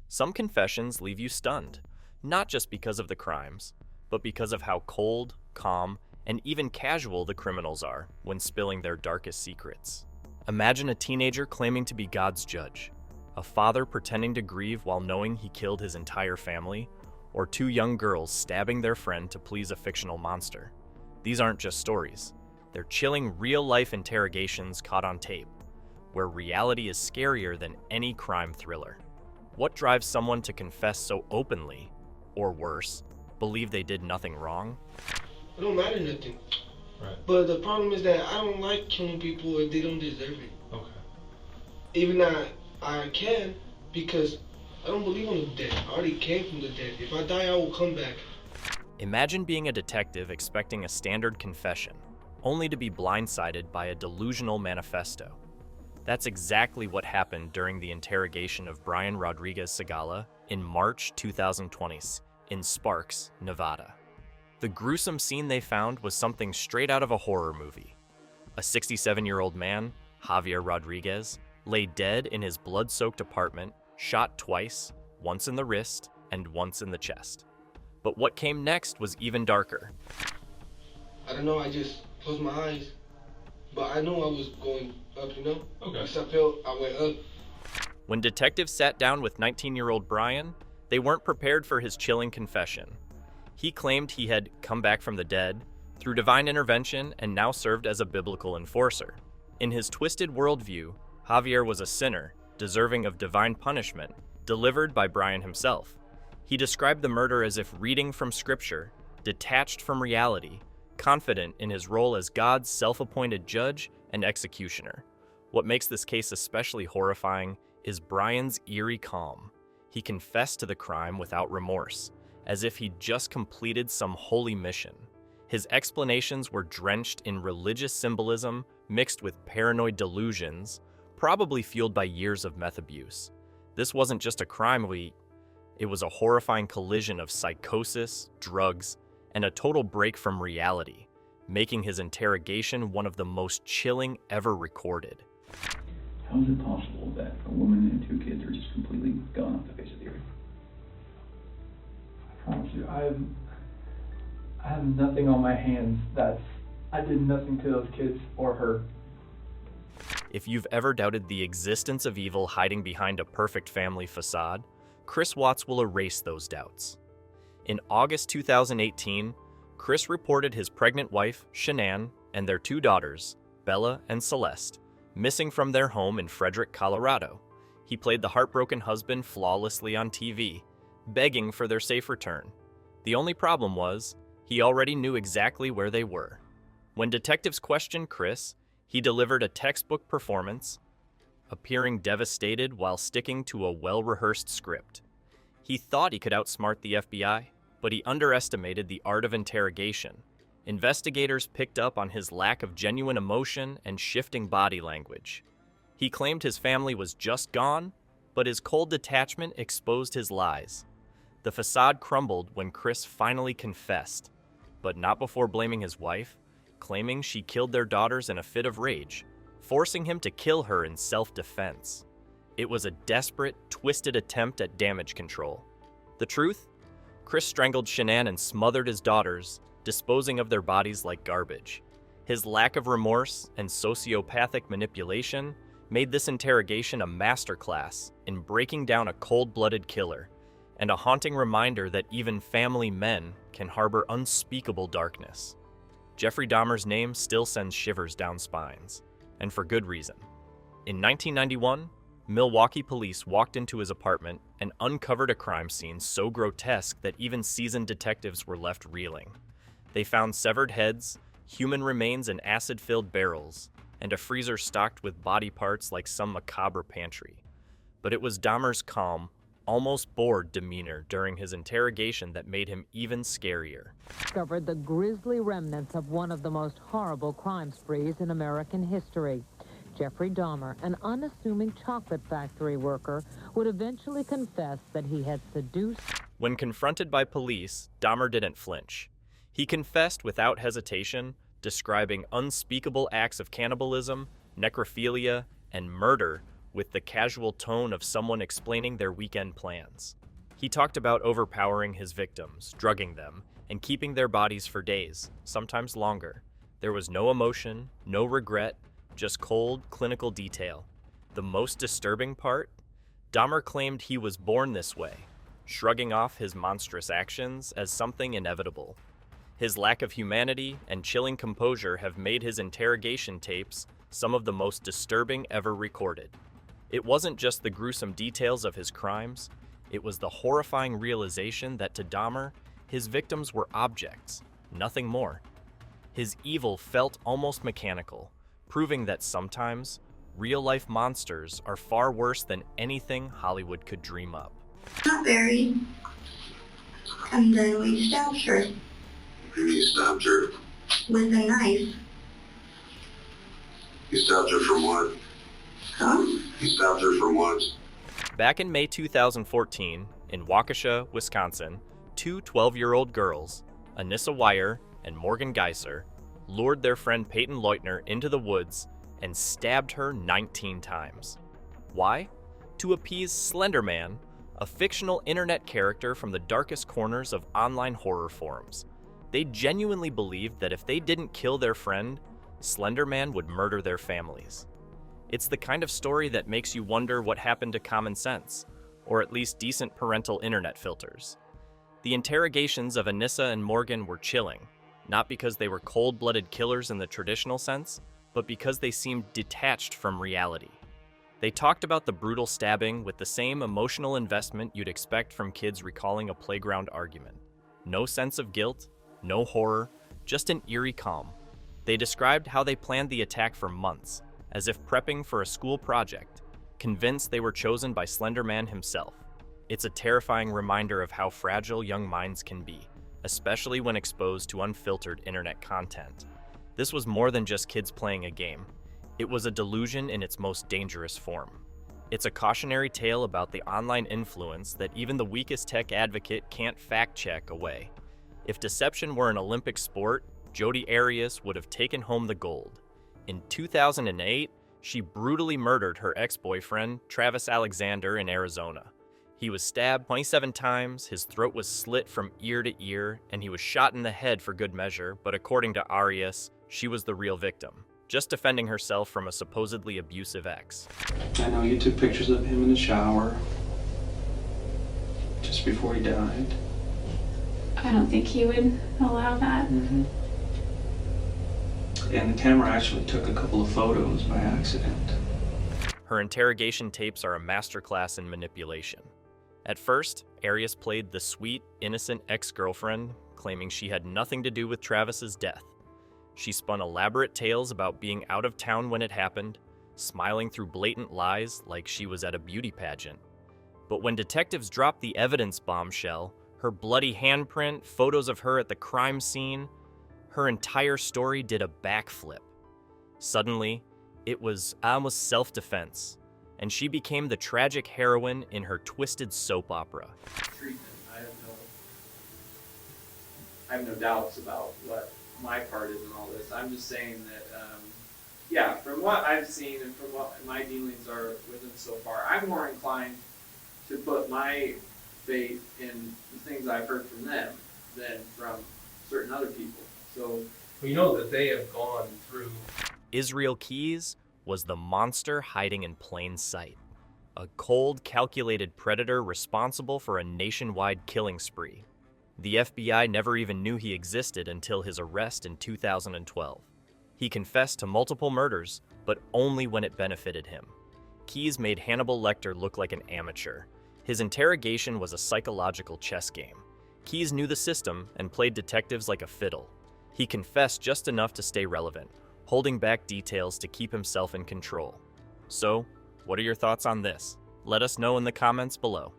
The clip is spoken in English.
Some confessions leave you stunned, not just because of the crimes, but because of how cold, calm, and even casual the criminals are when spilling their darkest secrets. Imagine a teenager claiming to be God's judge, a father pretending to grieve while knowing he killed his entire family, or two young girls stabbing their friend to please a fictional monster. These aren't just stories. They're chilling real-life interrogations caught on tape, where reality is scarier than any crime thriller. What drives someone to confess so openly, or worse, believe they did nothing wrong? It don't matter nothing. Right. But the problem is that I don't like killing people if they don't deserve it. Okay. Even though I can, because I don't believe on the dead. I already came from the dead. If I die, I will come back. Imagine being a detective expecting a standard confession, only to be blindsided by a delusional manifesto. That's exactly what happened during the interrogation of Brian Rodriguez Segala in March 2020 in Sparks, Nevada. The gruesome scene they found was something straight out of a horror movie. A 67-year-old man, Javier Rodriguez, lay dead in his blood-soaked apartment, shot twice, once in the wrist and once in the chest. But what came next was even darker. I don't know, I just closed my eyes. But I know I was going up, you know? Okay. Once I felt, I went up. When detectives sat down with 19-year-old Brian, they weren't prepared for his chilling confession. He claimed he had come back from the dead through divine intervention and now served as a biblical enforcer. In his twisted worldview, Javier was a sinner, deserving of divine punishment, delivered by Brian himself. He described the murder as if reading from scripture, detached from reality, confident in his role as God's self-appointed judge and executioner. What makes this case especially horrifying is Brian's eerie calm. He confessed to the crime without remorse, as if he'd just completed some holy mission. His explanations were drenched in religious symbolism mixed with paranoid delusions, probably fueled by years of meth abuse. This wasn't just a crime it was a horrifying collision of psychosis, drugs, and a total break from reality, making his interrogation one of the most chilling ever recorded. How is it possible that a woman and two kids are just completely gone off the face of the earth? I promise you, I have nothing on my hands. I did nothing to those kids or her. If you've ever doubted the existence of evil hiding behind a perfect family facade, Chris Watts will erase those doubts. In August 2018, Chris reported his pregnant wife, Shanann, and their two daughters, Bella and Celeste, missing from their home in Frederick, Colorado. He played the heartbroken husband flawlessly on TV, begging for their safe return. The only problem was, he already knew exactly where they were. When detectives questioned Chris, he delivered a textbook performance, appearing devastated while sticking to a well-rehearsed script. He thought he could outsmart the FBI, but he underestimated the art of interrogation. Investigators picked up on his lack of genuine emotion and shifting body language. He claimed his family was just gone, but his cold detachment exposed his lies. The facade crumbled when Chris finally confessed, but not before blaming his wife, claiming she killed their daughters in a fit of rage, forcing him to kill her in self-defense. It was a desperate, twisted attempt at damage control. The truth? Chris strangled Shanann and smothered his daughters, disposing of their bodies like garbage. His lack of remorse and sociopathic manipulation made this interrogation a masterclass in breaking down a cold-blooded killer, and a haunting reminder that even family men can harbor unspeakable darkness. Jeffrey Dahmer's name still sends shivers down spines, and for good reason. In 1991, Milwaukee police walked into his apartment and uncovered a crime scene so grotesque that even seasoned detectives were left reeling. They found severed heads, human remains in acid-filled barrels, and a freezer stocked with body parts like some macabre pantry. But it was Dahmer's calm, almost bored demeanor during his interrogation that made him even scarier. Discovered the grisly remnants of one of the most horrible crime sprees in American history. Jeffrey Dahmer, an unassuming chocolate factory worker, would eventually confess that he had seduced. When confronted by police, Dahmer didn't flinch. He confessed without hesitation, describing unspeakable acts of cannibalism, necrophilia, and murder with the casual tone of someone explaining their weekend plans. He talked about overpowering his victims, drugging them, and keeping their bodies for days, sometimes longer. There was no emotion, no regret, just cold, clinical detail. The most disturbing part? Dahmer claimed he was born this way, shrugging off his monstrous actions as something inevitable. His lack of humanity and chilling composure have made his interrogation tapes some of the most disturbing ever recorded. It wasn't just the gruesome details of his crimes, it was the horrifying realization that to Dahmer, his victims were objects, nothing more. His evil felt almost mechanical, proving that sometimes real-life monsters are far worse than anything Hollywood could dream up. Not very. And then we stabbed her. You stabbed her? With a knife. You stabbed her from what? Huh? You stabbed her from what? Back in May 2014, in Waukesha, Wisconsin, two 12-year-old girls, Anissa Weier and Morgan Geiser, lured their friend Peyton Leutner into the woods and stabbed her 19 times. Why? To appease Slender Man, a fictional internet character from the darkest corners of online horror forums. They genuinely believed that if they didn't kill their friend, Slender Man would murder their families. It's the kind of story that makes you wonder what happened to common sense, or at least decent parental internet filters. The interrogations of Anissa and Morgan were chilling, not because they were cold-blooded killers in the traditional sense, but because they seemed detached from reality. They talked about the brutal stabbing with the same emotional investment you'd expect from kids recalling a playground argument. No sense of guilt, no horror, just an eerie calm. They described how they planned the attack for months, as if prepping for a school project, convinced they were chosen by Slender Man himself. It's a terrifying reminder of how fragile young minds can be, especially when exposed to unfiltered internet content. This was more than just kids playing a game. It was a delusion in its most dangerous form. It's a cautionary tale about the online influence that even the weakest tech advocate can't fact-check away. If deception were an Olympic sport, Jodi Arias would have taken home the gold. In 2008, she brutally murdered her ex-boyfriend, Travis Alexander, in Arizona. He was stabbed 27 times, his throat was slit from ear to ear, and he was shot in the head for good measure, but according to Arias, she was the real victim, just defending herself from a supposedly abusive ex. I know you took pictures of him in the shower just before he died. I don't think he would allow that. Mm-hmm. And the camera actually took a couple of photos by accident. Her interrogation tapes are a masterclass in manipulation. At first, Arias played the sweet, innocent ex-girlfriend, claiming she had nothing to do with Travis's death. She spun elaborate tales about being out of town when it happened, smiling through blatant lies like she was at a beauty pageant. But when detectives dropped the evidence bombshell, her bloody handprint, photos of her at the crime scene, her entire story did a backflip. Suddenly, it was almost self-defense, and she became the tragic heroine in her twisted soap opera. Treatment. I have no doubts about what my part is in all this. I'm just saying that, from what I've seen and from what my dealings are with him so far, I'm more inclined to put my faith in the things I've heard from them than from certain other people. So we know that they have gone through. Israel Keyes was the monster hiding in plain sight. A cold, calculated predator responsible for a nationwide killing spree. The FBI never even knew he existed until his arrest in 2012. He confessed to multiple murders, but only when it benefited him. Keyes made Hannibal Lecter look like an amateur. His interrogation was a psychological chess game. Keyes knew the system and played detectives like a fiddle. He confessed just enough to stay relevant, holding back details to keep himself in control. So, what are your thoughts on this? Let us know in the comments below.